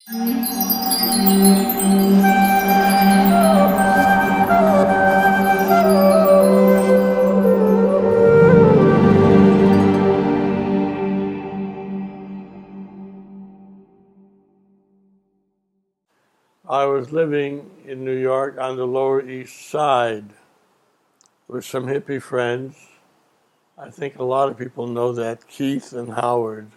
I was living in New York on the Lower East Side with some hippie friends. I think a lot of people know that, Keith and Howard.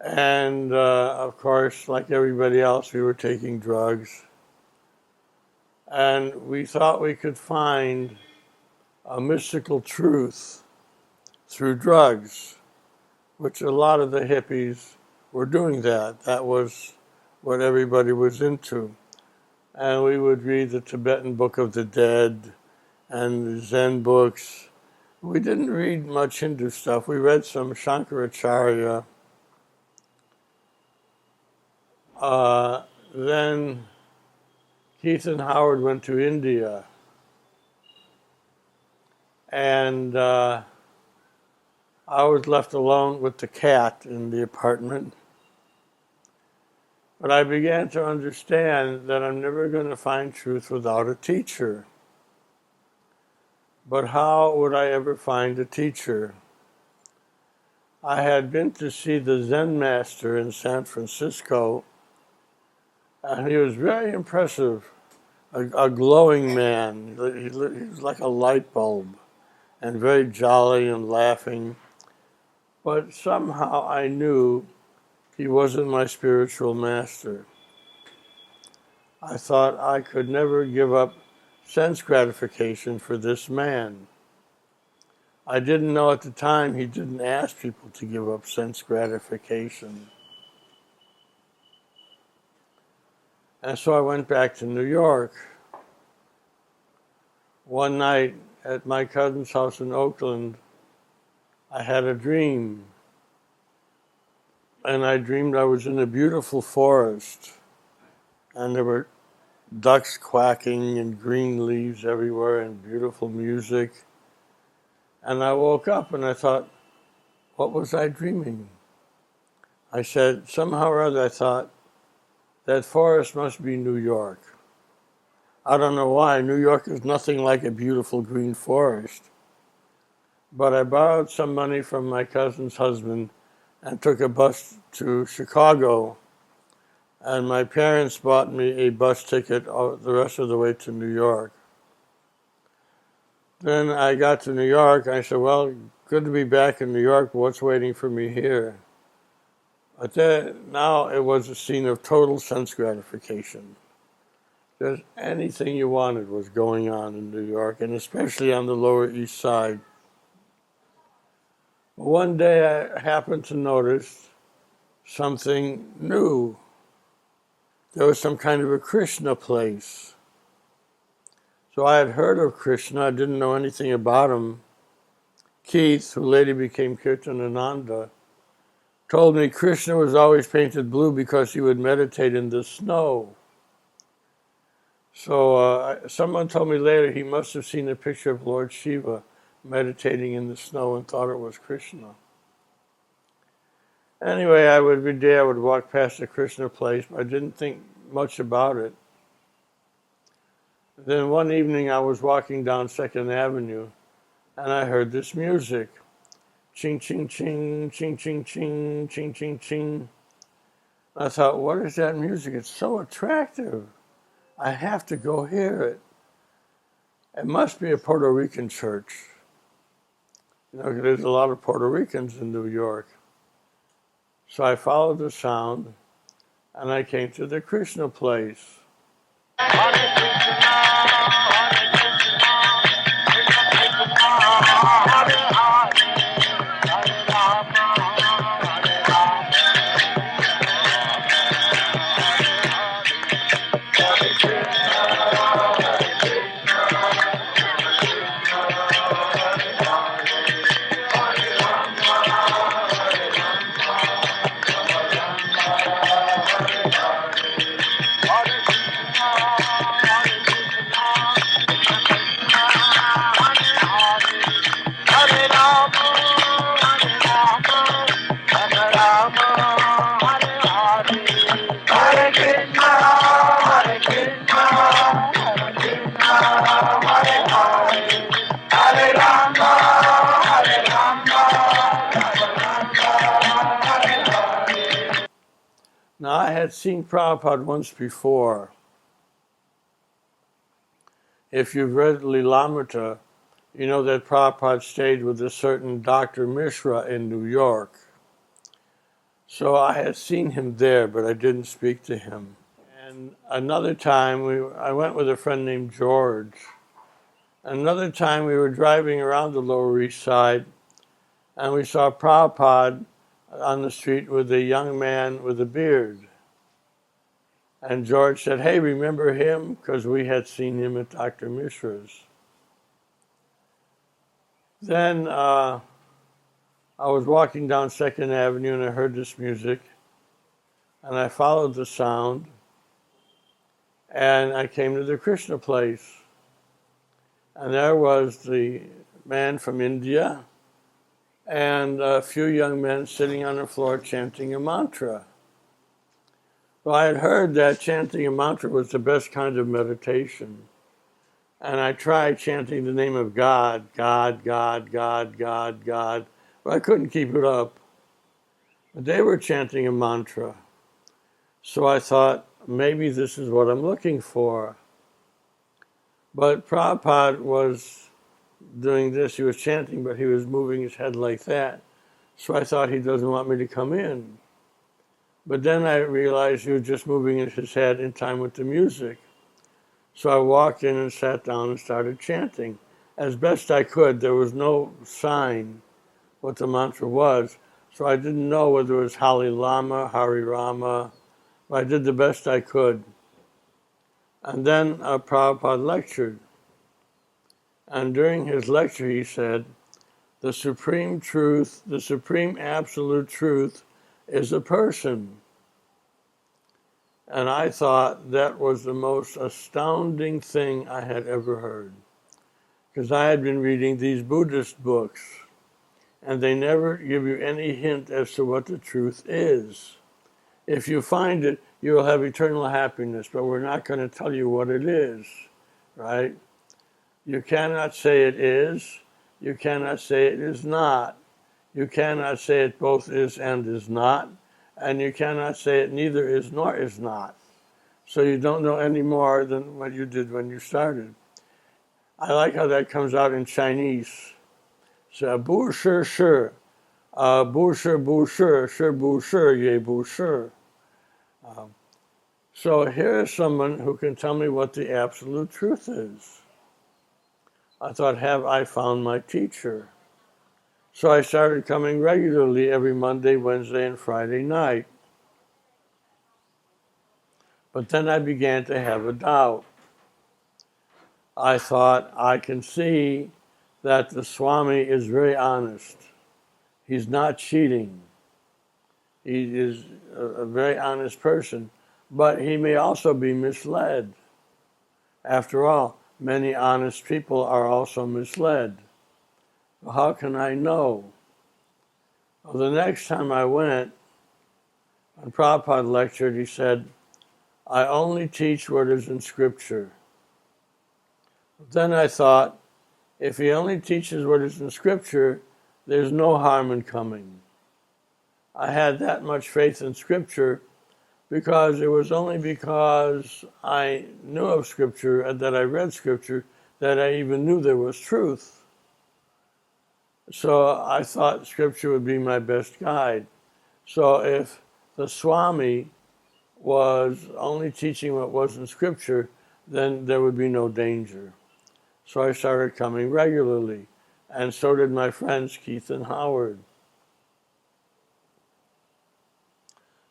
And of course, like everybody else, we were taking drugs. And we thought we could find a mystical truth through drugs, which a lot of the hippies were doing that. That was what everybody was into. And we would read the Tibetan Book of the Dead and the Zen books. We didn't read much Hindu stuff. We read some Shankaracharya. Then Keith and Howard went to India. And I was left alone with the cat in the apartment. But I began to understand that I'm never going to find truth without a teacher. But how would I ever find a teacher? I had been to see the Zen master in San Francisco, and he was very impressive, a glowing man. He was like a light bulb, and very jolly and laughing. But somehow I knew he wasn't my spiritual master. I thought I could never give up sense gratification for this man. I didn't know at the time he didn't ask people to give up sense gratification. And so I went back to New York. One night at my cousin's house in Oakland, I had a dream. And I dreamed I was in a beautiful forest. And there were ducks quacking and green leaves everywhere and beautiful music. And I woke up and I thought, what was I dreaming? I said, somehow or other I thought, that forest must be New York. I don't know why. New York is nothing like a beautiful green forest. But I borrowed some money from my cousin's husband and took a bus to Chicago. And my parents bought me a bus ticket the rest of the way to New York. Then I got to New York. I said, well, good to be back in New York. What's waiting for me here? But then, now it was a scene of total sense gratification. Just anything you wanted was going on in New York, and especially on the Lower East Side. One day I happened to notice something new. There was some kind of a Krishna place. So I had heard of Krishna. I didn't know anything about him. Keith, who later became Kirtanananda, told me Krishna was always painted blue because he would meditate in the snow. So someone told me later he must have seen a picture of Lord Shiva meditating in the snow and thought it was Krishna. Anyway, every day I would walk past the Krishna place, but I didn't think much about it. Then one evening I was walking down 2nd Avenue and I heard this music. Ching, ching, ching, ching, ching, ching, ching, ching, ching. I thought, what is that music? It's so attractive. I have to go hear it. It must be a Puerto Rican church. You know, there's a lot of Puerto Ricans in New York. So I followed the sound and I came to the Krishna place. Now, I had seen Prabhupada once before. If you've read Lilamrita, you know that Prabhupada stayed with a certain Dr. Mishra in New York. So I had seen him there, but I didn't speak to him. And another time, I went with a friend named George. Another time, we were driving around the Lower East Side, and we saw Prabhupada on the street with a young man with a beard. And George said, "Hey, remember him?" Because we had seen him at Dr. Mishra's. Then I was walking down 2nd Avenue and I heard this music, and I followed the sound, and I came to the Krishna place. And there was the man from India and a few young men sitting on the floor chanting a mantra. Well, I had heard that chanting a mantra was the best kind of meditation. And I tried chanting the name of God, God, God, God, God, God, but I couldn't keep it up. But they were chanting a mantra. So I thought, maybe this is what I'm looking for. But Prabhupada was doing this. He was chanting, but he was moving his head like that. So I thought he doesn't want me to come in. But then I realized he was just moving his head in time with the music. So I walked in and sat down and started chanting. As best I could, there was no sign what the mantra was. So I didn't know whether it was Hare Lama, Hare Rama. But I did the best I could. And then Prabhupada lectured. And during his lecture, he said, the supreme truth, the supreme absolute truth is a person. And I thought that was the most astounding thing I had ever heard. Because I had been reading these Buddhist books, and they never give you any hint as to what the truth is. If you find it, you will have eternal happiness, but we're not going to tell you what it is, right? You cannot say it is. You cannot say it is not. You cannot say it both is and is not. And you cannot say it neither is nor is not. So you don't know any more than what you did when you started. I like how that comes out in Chinese. So, bu shi shi, bu shi, ye bu shi. So here is someone who can tell me what the absolute truth is. I thought, have I found my teacher? So I started coming regularly every Monday, Wednesday, and Friday night. But then I began to have a doubt. I thought, I can see that the Swami is very honest. He's not cheating. He is a very honest person, but he may also be misled. After all, many honest people are also misled. How can I know? Well, the next time I went, when Prabhupada lectured, he said, I only teach what is in Scripture. Then I thought, if he only teaches what is in Scripture, there's no harm in coming. I had that much faith in Scripture because it was only because I knew of Scripture and that I read Scripture that I even knew there was truth. So I thought Scripture would be my best guide. So if the Swami was only teaching what was in Scripture, then there would be no danger. So I started coming regularly, and so did my friends Keith and Howard.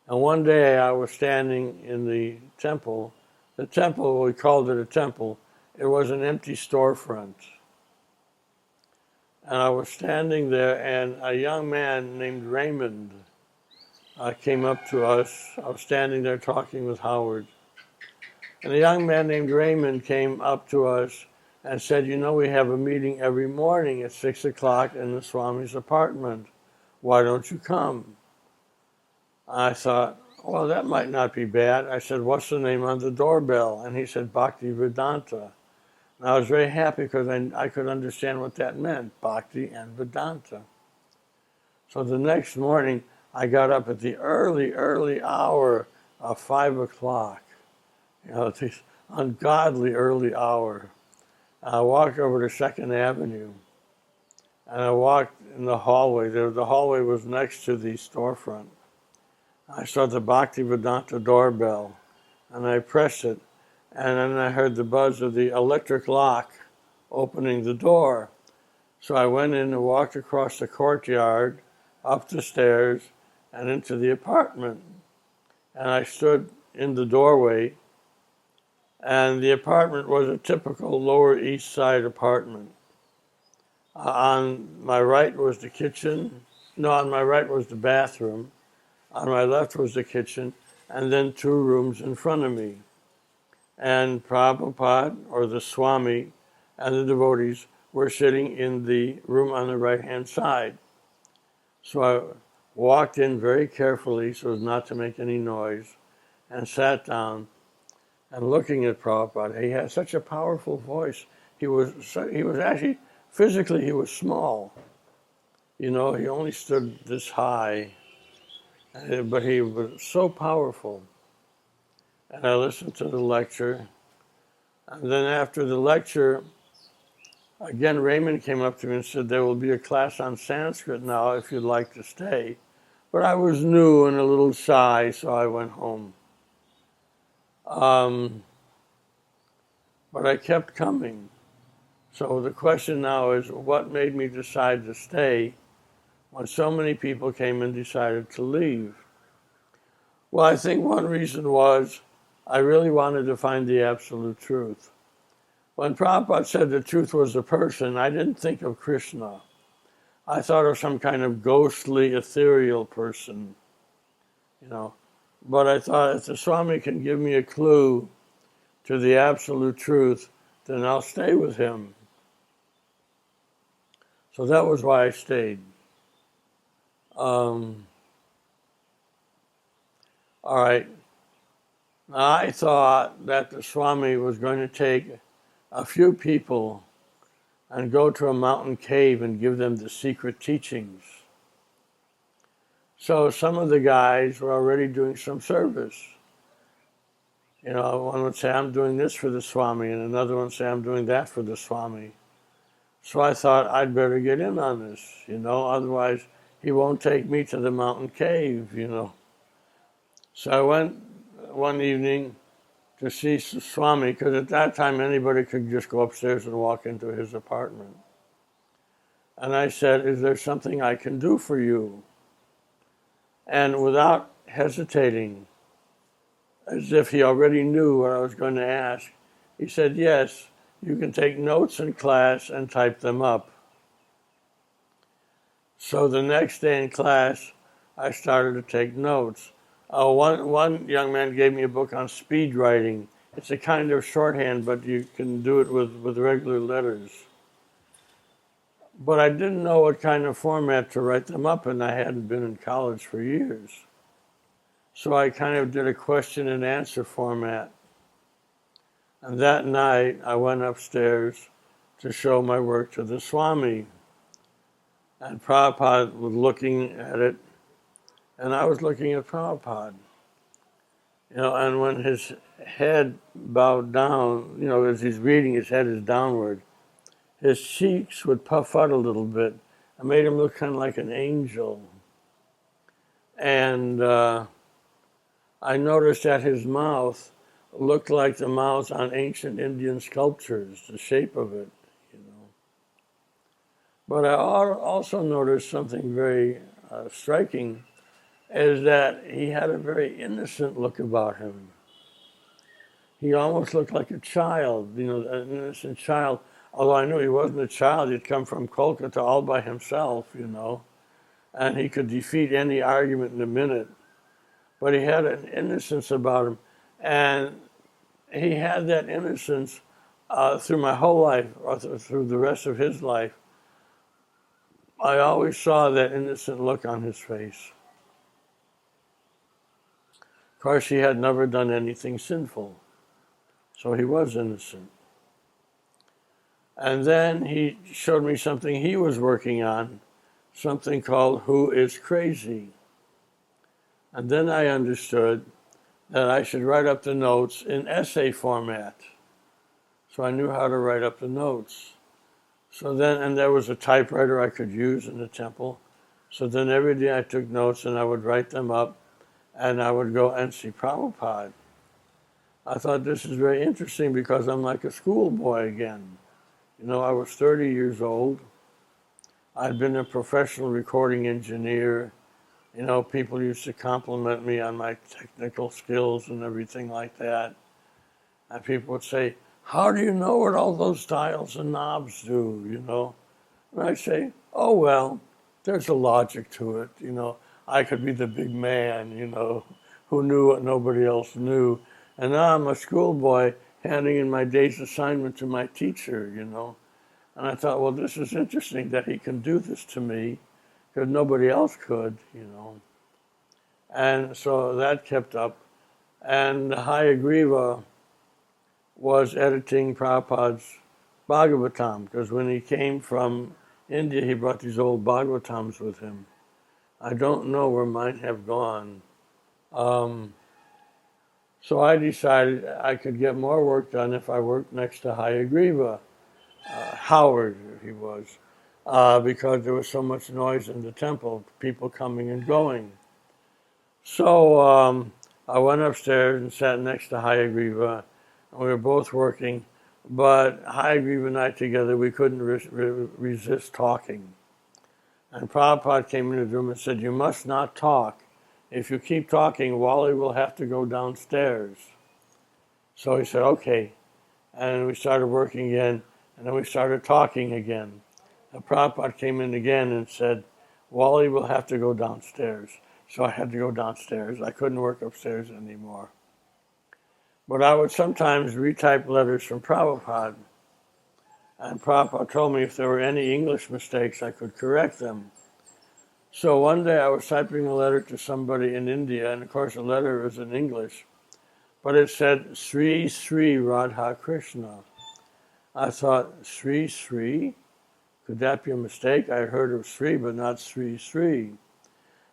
And one day I was standing in the temple. The temple, we called it a temple. It was an empty storefront. And I was standing there, and a young man named Raymond came up to us. I was standing there talking with Howard. And a young man named Raymond came up to us and said, you know, we have a meeting every morning at 6 o'clock in the Swami's apartment. Why don't you come? I thought, well, that might not be bad. I said, what's the name on the doorbell? And he said, Bhakti Vedanta. And I was very happy because I could understand what that meant, Bhakti and Vedanta. So the next morning, I got up at the early hour 5 o'clock, this ungodly early hour. I walked over to 2nd Avenue, and I walked in the hallway. The hallway was next to the storefront. I saw the Bhaktivedanta doorbell, and I pressed it, and then I heard the buzz of the electric lock opening the door. So I went in and walked across the courtyard, up the stairs, and into the apartment. And I stood in the doorway, and the apartment was a typical Lower East Side apartment. On my right was the kitchen. No, on my right was the bathroom. On my left was the kitchen, and then 2 rooms in front of me. And Prabhupada, or the Swami, and the devotees were sitting in the room on the right-hand side. So I walked in very carefully so as not to make any noise, and sat down, and looking at Prabhupada. He had such a powerful voice. He was actually, physically, he was small. He only stood this high, but he was so powerful. And I listened to the lecture. And then after the lecture, again, Raymond came up to me and said, there will be a class on Sanskrit now if you'd like to stay. But I was new and a little shy, so I went home. But I kept coming. So the question now is, what made me decide to stay when so many people came and decided to leave? Well, I think one reason was I really wanted to find the absolute truth. When Prabhupada said the truth was a person, I didn't think of Krishna. I thought of some kind of ghostly, ethereal person, But I thought if the Swami can give me a clue to the absolute truth, then I'll stay with him. So that was why I stayed. All right. Now, I thought that the Swami was going to take a few people and go to a mountain cave and give them the secret teachings. So some of the guys were already doing some service. One would say, I'm doing this for the Swami, and another one would say, I'm doing that for the Swami. So I thought I'd better get in on this, otherwise he won't take me to the mountain cave, So I went one evening to see Swami, because at that time anybody could just go upstairs and walk into his apartment. And I said, is there something I can do for you? And without hesitating, as if he already knew what I was going to ask, he said, yes, you can take notes in class and type them up. So the next day in class, I started to take notes. One young man gave me a book on speed writing. It's a kind of shorthand, but you can do it with regular letters. But I didn't know what kind of format to write them up, and I hadn't been in college for years. So I kind of did a question and answer format. And that night, I went upstairs to show my work to the Swami. And Prabhupada was looking at it, and I was looking at Prabhupada. And when his head bowed down, as he's reading, his head is downward, his cheeks would puff out a little bit. It made him look kind of like an angel. And I noticed that his mouth looked like the mouths on ancient Indian sculptures, the shape of it, But I also noticed something very striking, is that he had a very innocent look about him. He almost looked like a child, an innocent child. Although I knew he wasn't a child, he'd come from Kolkata all by himself, and he could defeat any argument in a minute. But he had an innocence about him, and he had that innocence through my whole life, or through the rest of his life. I always saw that innocent look on his face. Of course, he had never done anything sinful, so he was innocent. And then he showed me something he was working on, something called Who is Crazy? And then I understood that I should write up the notes in essay format. So I knew how to write up the notes. So then, and there was a typewriter I could use in the temple. So then every day I took notes and I would write them up and I would go and see Prabhupada. I thought this is very interesting because I'm like a schoolboy again. You know, I was 30 years old. I'd been a professional recording engineer. You know, people used to compliment me on my technical skills and everything like that. And people would say, how do you know what all those dials and knobs do, you know? And I say, oh, well, there's a logic to it, you know. I could be the big man, you know, who knew what nobody else knew. And now I'm a schoolboy handing in my day's assignment to my teacher, you know. And I thought, well, this is interesting that he can do this to me because nobody else could, you know. And so that kept up. And Hayagriva was editing Prabhupada's Bhagavatam because when he came from India, he brought these old Bhagavatams with him. I don't know where mine have gone. So I decided I could get more work done if I worked next to Hayagriva, Howard he was, because there was so much noise in the temple, people coming and going. So I went upstairs and sat next to Hayagriva, and we were both working, but Hayagriva and I together, we couldn't resist talking. And Prabhupada came into the room and said, you must not talk. If you keep talking, Wally will have to go downstairs. So he said, okay. And we started working again, and then we started talking again. And Prabhupada came in again and said, Wally will have to go downstairs. So I had to go downstairs. I couldn't work upstairs anymore. But I would sometimes retype letters from Prabhupada. And Prabhupada told me if there were any English mistakes, I could correct them. So one day I was typing a letter to somebody in India, and of course the letter was in English, but it said, Sri Sri Radha Krishna. I thought, Sri Sri? Could that be a mistake? I had heard of Sri, but not Sri Sri.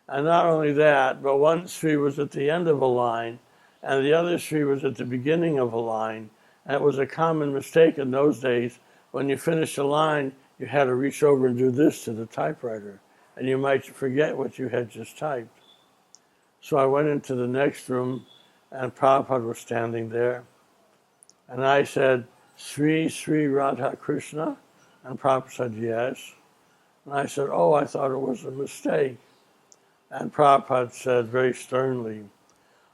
And not only that, but one Sri was at the end of a line, and the other Sri was at the beginning of a line. And it was a common mistake in those days. When you finished a line, you had to reach over and do this to the typewriter, and you might forget what you had just typed. So I went into the next room, and Prabhupada was standing there. And I said, Sri Sri Radha Krishna? And Prabhupada said, yes. And I said, oh, I thought it was a mistake. And Prabhupada said very sternly,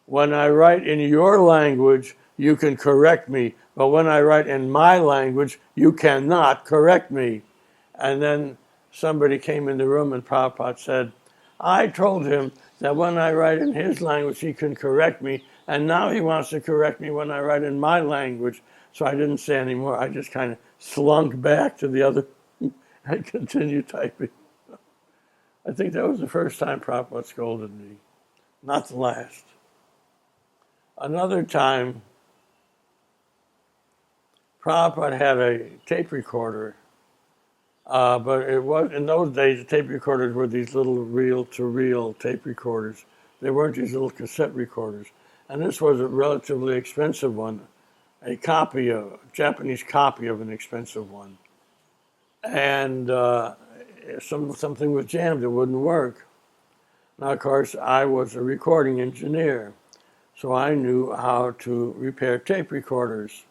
when I write in your language, you can correct me. But when I write in my language, you cannot correct me. And then somebody came in the room and Prabhupada said, I told him that when I write in his language, he can correct me. And now he wants to correct me when I write in my language. So I didn't say any more. I just kind of slunk back to the other and continued typing. I think that was the first time Prabhupada scolded me, not the last. Another time, Prabhupada had a tape recorder, but it was in those days, the tape recorders were these little reel-to-reel tape recorders. They weren't these little cassette recorders. And this was a relatively expensive one, a Japanese copy of an expensive one. And something was jammed, it wouldn't work. Now, of course, I was a recording engineer, so I knew how to repair tape recorders.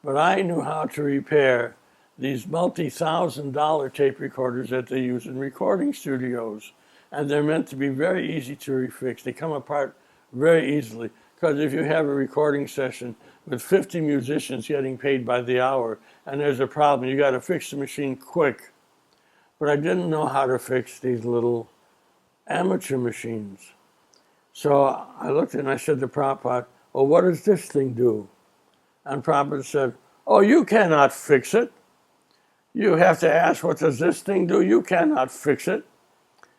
But I knew how to repair these multi-$1,000 tape recorders that they use in recording studios. And they're meant to be very easy to refix. They come apart very easily. Because if you have a recording session with 50 musicians getting paid by the hour, and there's a problem, you got to fix the machine quick. But I didn't know how to fix these little amateur machines. So I looked and I said to Prabhupada, well, what does this thing do? And Prabhupada said, oh, you cannot fix it. You have to ask, what does this thing do? You cannot fix it.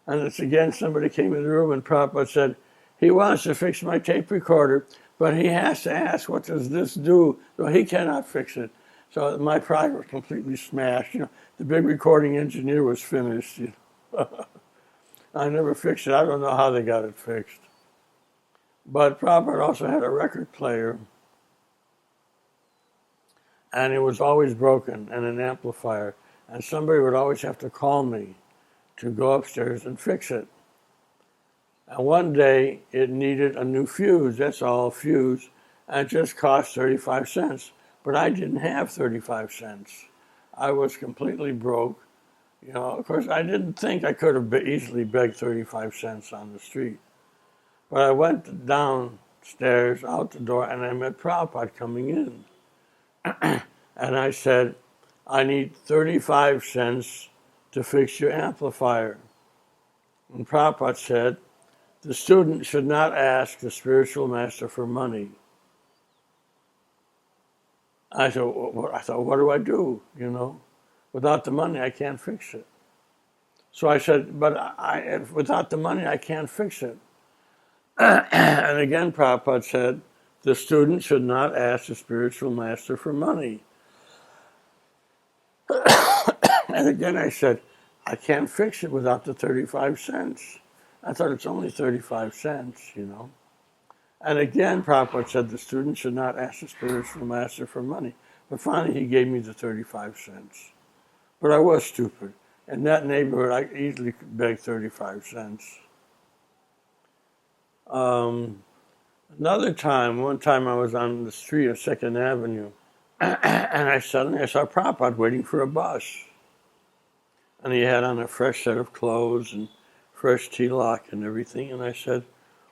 And it's again, somebody came in the room and Prabhupada said, he wants to fix my tape recorder, but he has to ask, what does this do? So he cannot fix it. So my pride was completely smashed. The big recording engineer was finished. I never fixed it. I don't know how they got it fixed. But Prabhupada also had a record player, and it was always broken, and an amplifier. And somebody would always have to call me to go upstairs and fix it. And one day it needed a new fuse, that's all, fuse, and it just cost 35 cents. But I didn't have 35 cents. I was completely broke. You know, of course, I didn't think I could have easily begged 35 cents on the street. But I went downstairs, out the door, and I met Prabhupada coming in. And I said, I need 35 cents to fix your amplifier. And Prabhupada said, the student should not ask the spiritual master for money. I thought, what do I do? You know, without the money, I can't fix it. So I said, but without the money, I can't fix it. And again, Prabhupada said, the student should not ask the spiritual master for money. And again, I said, I can't fix it without the 35 cents. I thought it's only 35 cents, you know. And again, Prabhupada said the student should not ask the spiritual master for money. But finally, he gave me the 35 cents. But I was stupid. In that neighborhood, I easily could beg 35 cents. One time I was on the street of 2nd Avenue, and I saw Prabhupada waiting for a bus. And he had on a fresh set of clothes and fresh tilak and everything. And I said,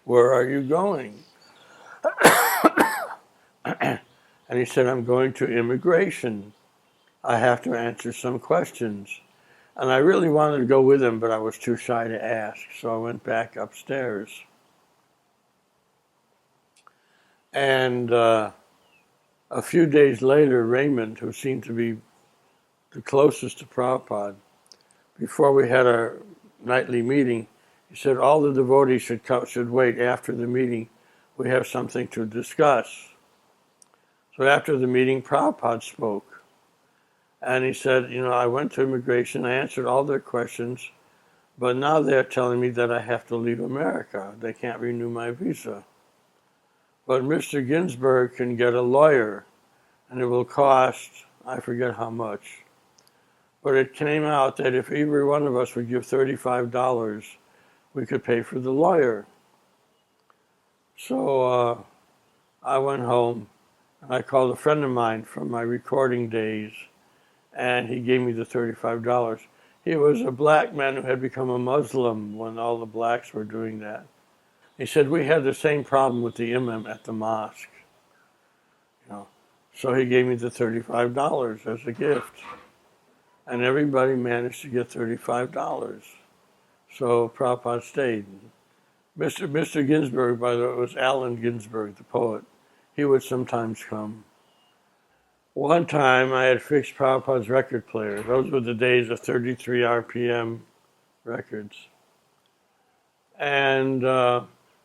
where are you going? And he said, I'm going to immigration. I have to answer some questions. And I really wanted to go with him, but I was too shy to ask. So I went back upstairs. And a few days later, Raymond, who seemed to be the closest to Prabhupada, before we had our nightly meeting, he said all the devotees should wait after the meeting. We have something to discuss. So after the meeting, Prabhupada spoke. And he said, you know, I went to immigration, I answered all their questions, but now they're telling me that I have to leave America. They can't renew my visa. But Mr. Ginsburg can get a lawyer, and it will cost, I forget how much. But it came out that if every one of us would give $35, we could pay for the lawyer. So I went home, and I called a friend of mine from my recording days, and he gave me the $35. He was a black man who had become a Muslim when all the blacks were doing that. He said, we had the same problem with the imam at the mosque. You know, so he gave me the $35 as a gift. And everybody managed to get $35. So Prabhupada stayed. Mr. Ginsburg, by the way, was Allen Ginsberg, the poet. He would sometimes come. One time I had fixed Prabhupada's record player. Those were the days of 33 RPM records. And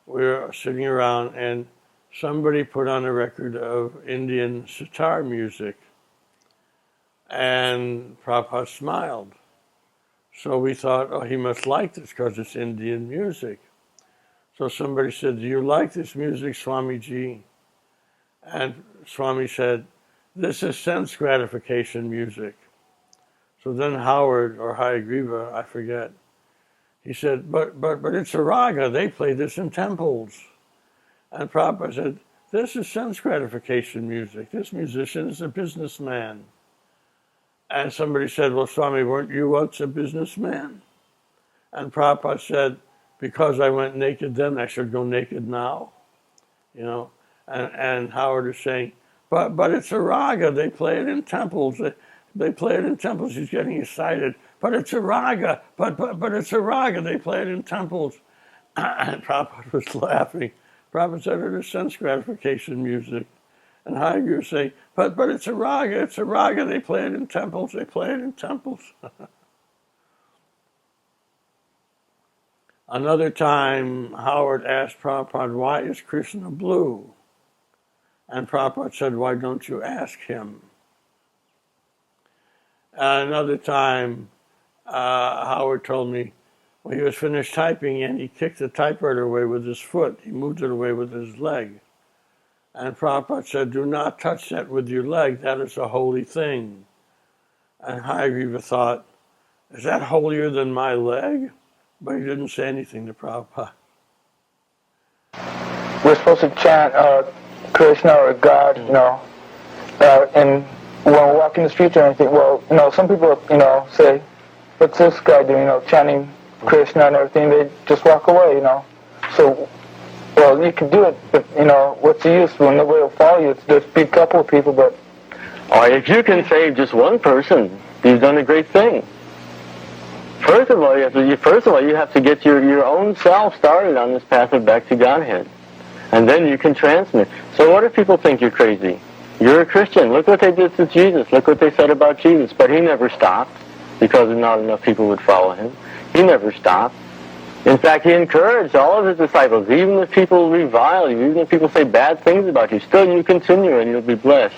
we were sitting around, and somebody put on a record of Indian sitar music. And Prabhupada smiled. So we thought, oh, he must like this because it's Indian music. So somebody said, do you like this music, Swamiji? And Swami said, this is sense gratification music. So then Howard, or Hayagriva, I forget, he said, but it's a raga. They play this in temples. And Prabhupada said, this is sense gratification music. This musician is a businessman. And somebody said, well, Swami, weren't you once a businessman? And Prabhupada said, because I went naked then, I should go naked now. You know, and Howard is saying, but it's a raga. They play it in temples. They play it in temples. He's getting excited. But it's a raga. But it's a raga. They play it in temples. And Prabhupada was laughing. Prabhupada said it is sense gratification music. And Hagyu was saying, but it's a raga. It's a raga. They play it in temples. They play it in temples. Another time, Howard asked Prabhupada, why is Krishna blue? And Prabhupada said, why don't you ask him? Another time, Howard told me, When he was finished typing and he kicked the typewriter away with his foot. He moved it away with his leg. And Prabhupada said, do not touch that with your leg. That is a holy thing. And Hayagriva thought, is that holier than my leg? But he didn't say anything to Prabhupada. We're supposed to chant Krishna or God, and when we're walking the streets or anything, some people, say, what's this guy doing, chanting Krishna and everything, they just walk away, So, you can do it, but, what's the use when nobody will follow you? There's a big couple of people, but... Or if you can save just one person, you've done a great thing. First of all, you have to get your own self started on this path of back to Godhead. And then you can transmit. So what if people think you're crazy? You're a Christian. Look what they did to Jesus. Look what they said about Jesus. But he never stopped because not enough people would follow him. He never stopped. In fact, he encouraged all of his disciples, even if people revile you, even if people say bad things about you, still you continue and you'll be blessed.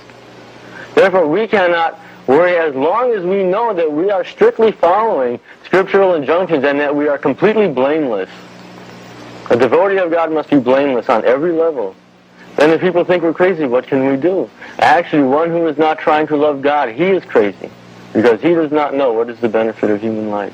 Therefore, we cannot worry as long as we know that we are strictly following scriptural injunctions and that we are completely blameless. A devotee of God must be blameless on every level. Then if people think we're crazy, what can we do? Actually, one who is not trying to love God, he is crazy, because he does not know what is the benefit of human life.